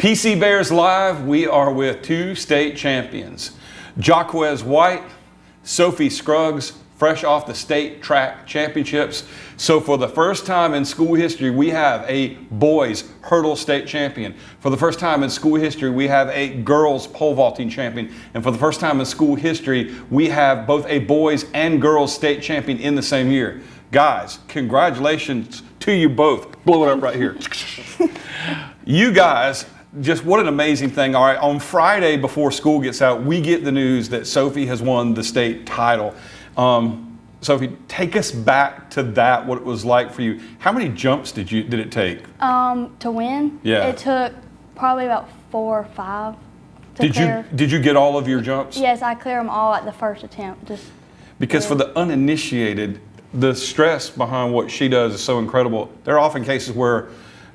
PC Bears Live, we are with two state champions. Jaquez White, Sophie Scruggs, fresh off the state track championships. So for the first time in school history, we have a boys hurdle state champion. For the first time in school history, we have a girls pole vaulting champion. And for the first time in school history, we have both a boys and girls state champion in the same year. Guys, congratulations to you both. Blow it up right here. You guys, just what an amazing thing. All right, on Friday before school gets out, we get the news that Sophie has won the state title. Sophie, take us back to that, what it was like for you. How many jumps did it take? To win? Yeah. It took probably about 4 or 5 to clear. Did you get all of your jumps? Yes, I cleared them all at the first attempt. Because for the uninitiated, the stress behind what she does is so incredible. There are often cases where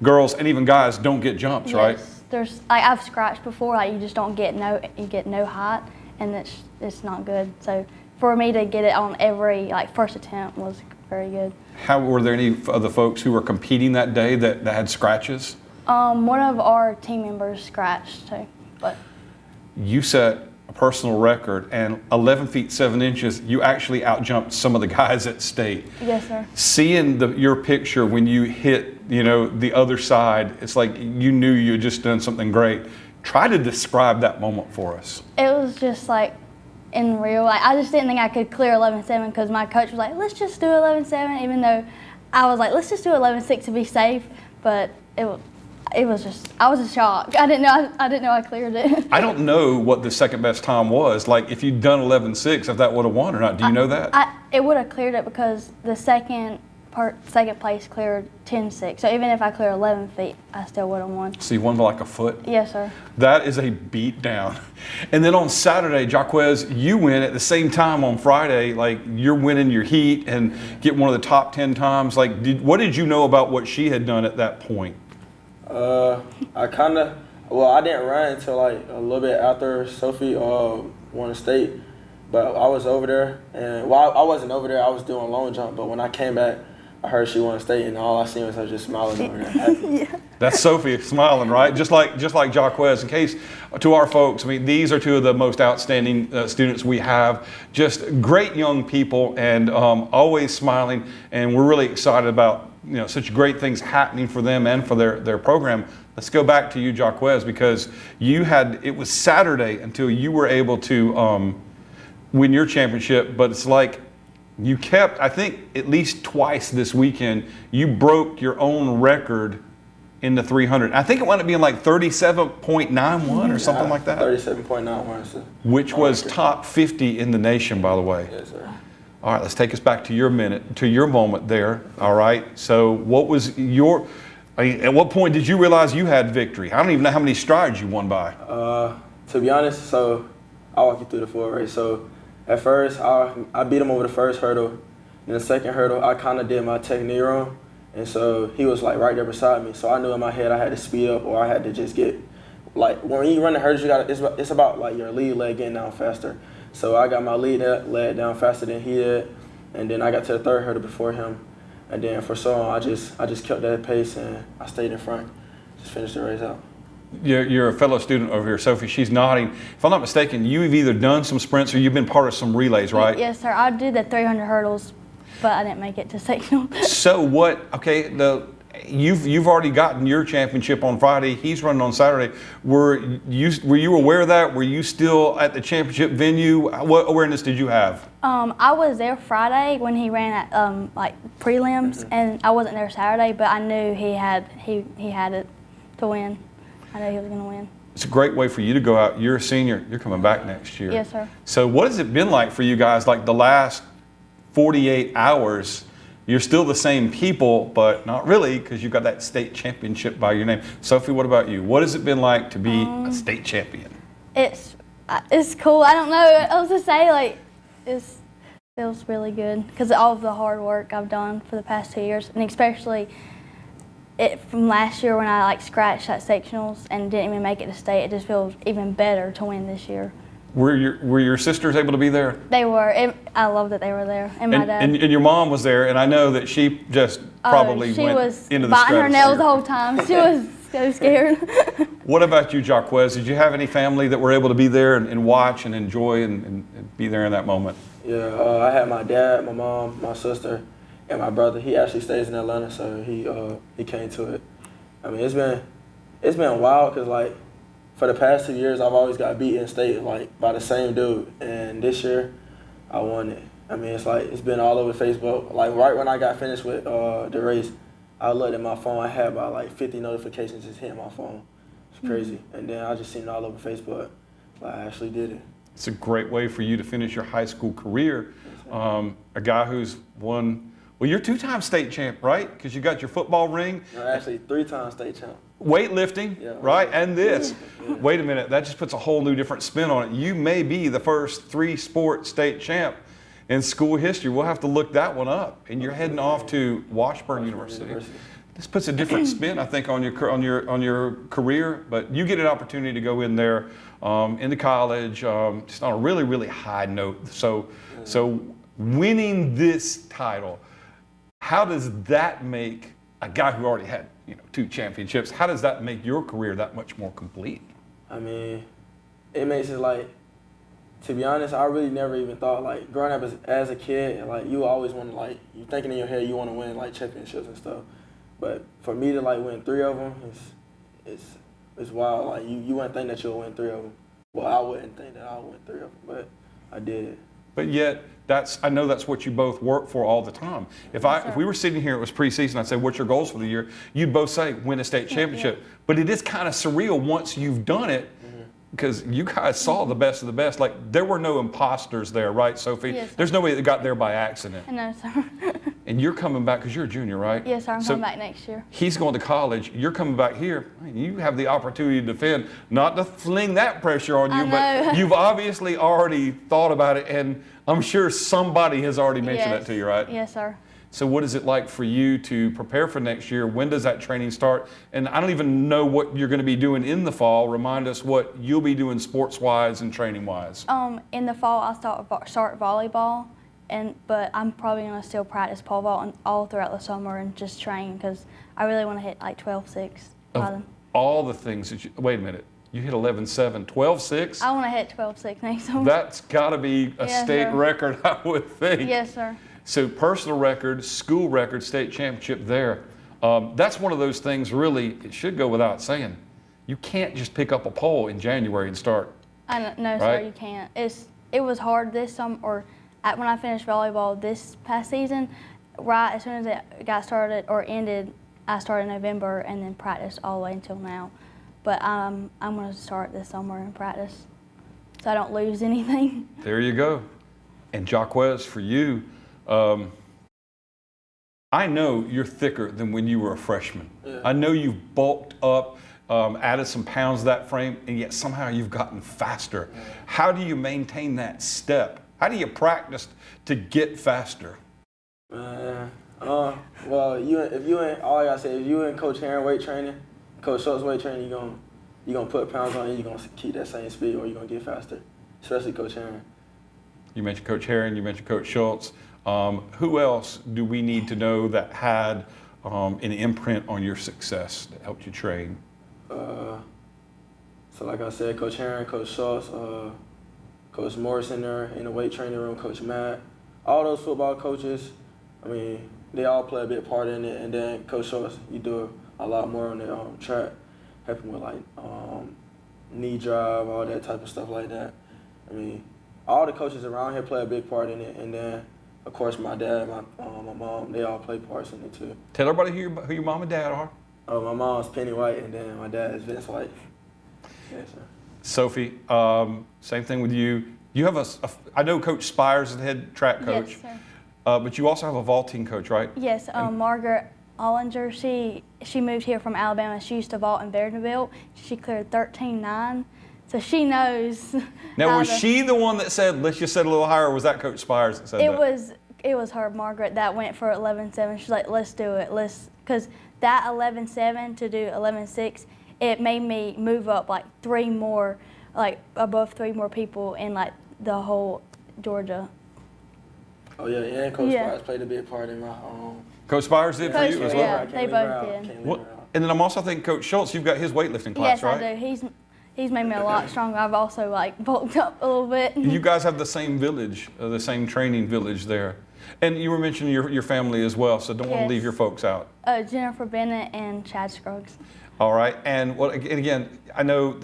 girls and even guys don't get jumps, right? There's I've scratched before. You just don't get no height, and it's not good. So for me to get it on every first attempt was very good. How were there any other folks who were competing that day that had scratches? One of our team members scratched too, but you set a personal record, and 11 feet 7 inches. You actually outjumped some of the guys at state. Yes, sir. Seeing your picture when you hit, the other side, it's like you knew you had just done something great. Try to describe that moment for us. It was just in real. I just didn't think I could clear 11.7 because my coach was like, let's just do 11.7, even though I was like, let's just do 11.6 to be safe. But it was just, I was shocked. I didn't know I cleared it. I don't know what the second best time was. Like if you'd done 11.6, if that would have won or not. Do you know that? It would have cleared it because the second place cleared 10.6. So even if I cleared 11 feet, I still would have won. So you won by like a foot? Yes, sir. That is a beat down. And then on Saturday, Jaquez, you win at the same time on Friday. Like you're winning your heat and get one of the top 10 times. Like what did you know about what she had done at that point? I didn't run until a little bit after Sophie won the state, but I was over there, and I wasn't over there. I was doing long jump, but when I came back, I heard she won the state, and all I seen was her just smiling over there. Happy. Yeah. That's Sophie smiling, right? Just like Jaquez. In case to our folks, these are two of the most outstanding students we have. Just great young people, and always smiling, and we're really excited about such great things happening for them and for their program. Let's go back to you, Jaquez, because it was Saturday until you were able to win your championship, but it's like you kept, I think at least twice this weekend, you broke your own record in the 300. I think it wound up being like 37.91 or something like that. 37.91. Which was top 50 in the nation, by the way. Yes, sir. All right, let's take us back to your moment there. All right. So what was at what point did you realize you had victory? I don't even know how many strides you won by. To be honest, so I'll walk you through the full race. So at first, I beat him over the first hurdle. In the second hurdle, I kind of did my technique wrong. And so he was right there beside me. So I knew in my head I had to speed up or I had to just get, when you run the hurdles, it's about your lead leg getting down faster. So I got my lead leg down faster than he did. And then I got to the third hurdle before him. And then for so long, I just kept that pace and I stayed in front. Just finished the race out. You're a fellow student over here, Sophie. She's nodding. If I'm not mistaken, you've either done some sprints or you've been part of some relays, right? Yes, sir. I did the 300 hurdles, but I didn't make it to sectional. So what? Okay, you've already gotten your championship on Friday. He's running on Saturday. Were you aware of that? Were you still at the championship venue? What awareness did you have? I was there Friday when he ran at prelims, and I wasn't there Saturday, but I knew he had it to win. I knew he was going to win. It's a great way for you to go out. You're a senior. You're coming back next year. Yes, sir. So what has it been like for you guys? Like the last 48 hours, you're still the same people, but not really because you've got that state championship by your name. Sophie, what about you? What has it been like to be a state champion? It's cool. I don't know what else to say. It feels really good because of all of the hard work I've done for the past 2 years, and especially from last year when I scratched at sectionals and didn't even make it to state. It just feels even better to win this year. Were your sisters able to be there? They were. I love that they were there, and my dad. And your mom was there, and I know that she just probably went into the biting her stratosphere. nails the whole time. She was so scared. What about you, Jaquez? Did you have any family that were able to be there and watch and enjoy and be there in that moment? Yeah, I had my dad, my mom, my sister, and my brother. He actually stays in Atlanta, so he came to it. I mean, it's been wild because like for the past 2 years, I've always got beat in state like by the same dude, and this year I won it. I mean, it's been all over Facebook. Like right when I got finished with the race, I looked at my phone. I had about like 50 notifications just hitting my phone. It's crazy. And then I just seen it all over Facebook. Like I actually did it. It's a great way for you to finish your high school career. A guy who's won, well, you're 2-time state champ, right? Because you got your football ring. No, actually 3-time state champ. Weightlifting, yeah, right? And this. Yeah. Wait a minute, that just puts a whole new different spin on it. You may be the first 3-sport state champ in school history. We'll have to look that one up. And you're heading off to Washburn University. This puts a different spin, I think, on your career. But you get an opportunity to go in there into college, just on a really, really high note. So winning this title, how does that make a guy who already had 2 championships? How does that make your career that much more complete? I mean, it makes it like, to be honest, I really never even thought, like, growing up as a kid, like, you always want to, like, you're thinking in your head you want to win, like, championships and stuff. But for me to, like, win 3 of them, it's wild. Like, you wouldn't think that you'll win 3 of them. Well, I wouldn't think that I'll win 3 of them, but I did. But yet, I know that's what you both work for all the time. If we were sitting here, it was preseason, I'd say, what's your goals for the year? You'd both say, win a state championship. Yeah. But it is kind of surreal once you've done it, because you guys saw the best of the best. Like, there were no imposters there, right, Sophie? Yes, sir. There's nobody that got there by accident. No, sir. And you're coming back because you're a junior, right? Yes, sir. I'm coming back next year. He's going to college. You're coming back here. You have the opportunity to defend, not to fling that pressure on you, but you've obviously already thought about it, and I'm sure somebody has already mentioned that to you, right? Yes, sir. So what is it like for you to prepare for next year? When does that training start? And I don't even know what you're going to be doing in the fall. Remind us what you'll be doing sports-wise and training-wise. In the fall, I'll start volleyball, but I'm probably going to still practice pole vault all throughout the summer and just train because I really want to hit like 12.6. All the things that wait a minute. You hit 11.7, 12.6? I want to hit 12.6 next summer. That's got to be a state record, I would think. Yes, sir. So personal record, school record, state championship there. That's one of those things really, it should go without saying. You can't just pick up a pole in January and start. No, right? Sir, you can't. It was hard this summer, or when I finished volleyball this past season, right as soon as it got started or ended, I started in November and then practiced all the way until now. But I'm going to start this summer and practice so I don't lose anything. There you go. And Jaquez, for you, I know you're thicker than when you were a freshman. Yeah. I know you've bulked up, added some pounds to that frame, and yet somehow you've gotten faster. Yeah. How do you maintain that step? How do you practice to get faster? Well, if you ain't, all I gotta say, if you in Coach Herron weight training, Coach Schultz weight training, you're gonna put pounds on you, you're gonna keep that same speed, or you're gonna get faster, especially Coach Herron. You mentioned Coach Herron, you mentioned Coach Schultz. Who else do we need to know that had an imprint on your success that helped you train? So like I said, Coach Herron, Coach Schultz, Coach Morrison there in the weight training room, Coach Matt, all those football coaches, I mean, they all play a big part in it. And then Coach Schultz, you do a lot more on the track, helping with like knee drive, all that type of stuff like that. I mean, all the coaches around here play a big part in it. And then, of course, my dad, my mom, they all play parts in it too. Tell everybody who your mom and dad are. Oh, my mom's Penny White, and then my dad is Vince White. Yes, sir. Sophie, same thing with you. You have I know Coach Spires is the head track coach. Yes, sir. But you also have a vaulting coach, right? Yes, Margaret Ollinger, she moved here from Alabama. She used to vault in Vanderbilt. She cleared 13.9, so she knows. Now, was she the one that said, let's just set a little higher, or was that Coach Spires that said that? It was her, Margaret, that went for 11.7. She's like, let's do it. Because that 11.7 to do 11.6, it made me move up like above 3 more people in like the whole Georgia. Oh yeah, and Coach Spires played a big part in my Coach Spires did for you as well? Yeah, they both did. And then I'm also thinking Coach Schultz, you've got his weightlifting class, Yes, right? I do. He's made me a lot stronger. I've also like bulked up a little bit. You guys have the same village, the same training village there. And you were mentioning your family as well, so don't want to Yes. leave your folks out. Jennifer Bennett and Chad Scruggs. All right, and again, I know,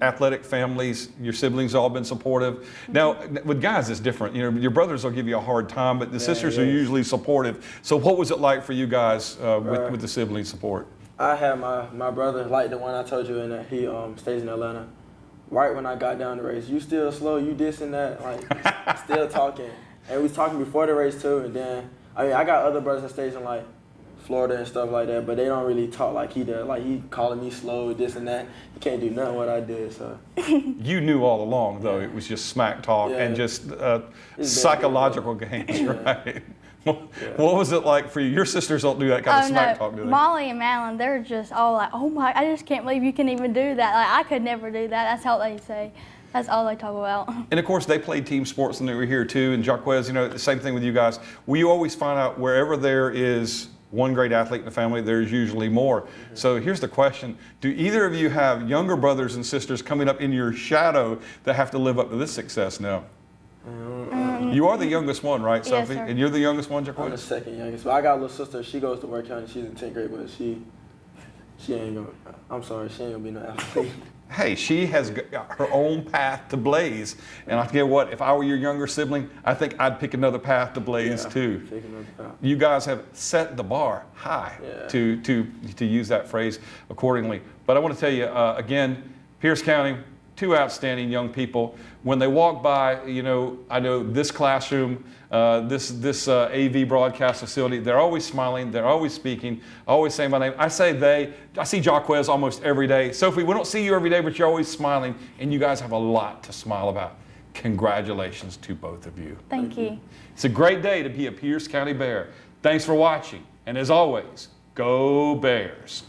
athletic families, your siblings all been supportive. Now, with guys, it's different. You know, your brothers will give you a hard time, but the sisters are usually supportive. So what was it like for you guys with the sibling support? I had my brother, like the one I told you, and he stays in Atlanta. Right when I got down the race, you still slow, you this and that, like still talking. And we was talking before the race too, and then, I got other brothers that stays in like Florida and stuff like that, but they don't really talk like he does. Like he calling me slow, this and that. He can't do nothing what I did, so. You knew all along, though, it was just smack talk and just psychological games, right? What was it like for you? Your sisters don't do that kind of smack talk, do they? Molly and Madeline, they're just all like, oh my, I just can't believe you can even do that. Like, I could never do that. That's how they say. That's all they talk about. And of course, they played team sports when they were here too. And Jaquez, the same thing with you guys. We always find out wherever there is one great athlete in the family, there's usually more. Mm-hmm. So here's the question. Do either of you have younger brothers and sisters coming up in your shadow that have to live up to this success now? You are the youngest one, right, Sophie? Yes, sir. And you're the youngest one, Jaquez? I'm the second youngest. But I got a little sister. She goes to Ware County. She's in 10th grade, but she ain't gonna. I'm sorry, she ain't gonna be no athlete. Hey, she has got her own path to blaze. And I tell you what, if I were your younger sibling, I think I'd pick another path to blaze too. Pick another path. You guys have set the bar high to use that phrase accordingly. But I want to tell you, again, Pierce County, two outstanding young people. When they walk by, I know this classroom, this AV broadcast facility, they're always smiling, they're always speaking, always saying my name. I say they. I see Jaquez almost every day. Sophie, we don't see you every day, but you're always smiling, and you guys have a lot to smile about. Congratulations to both of you. Thank you. It's a great day to be a Pierce County Bear. Thanks for watching, and as always, go Bears.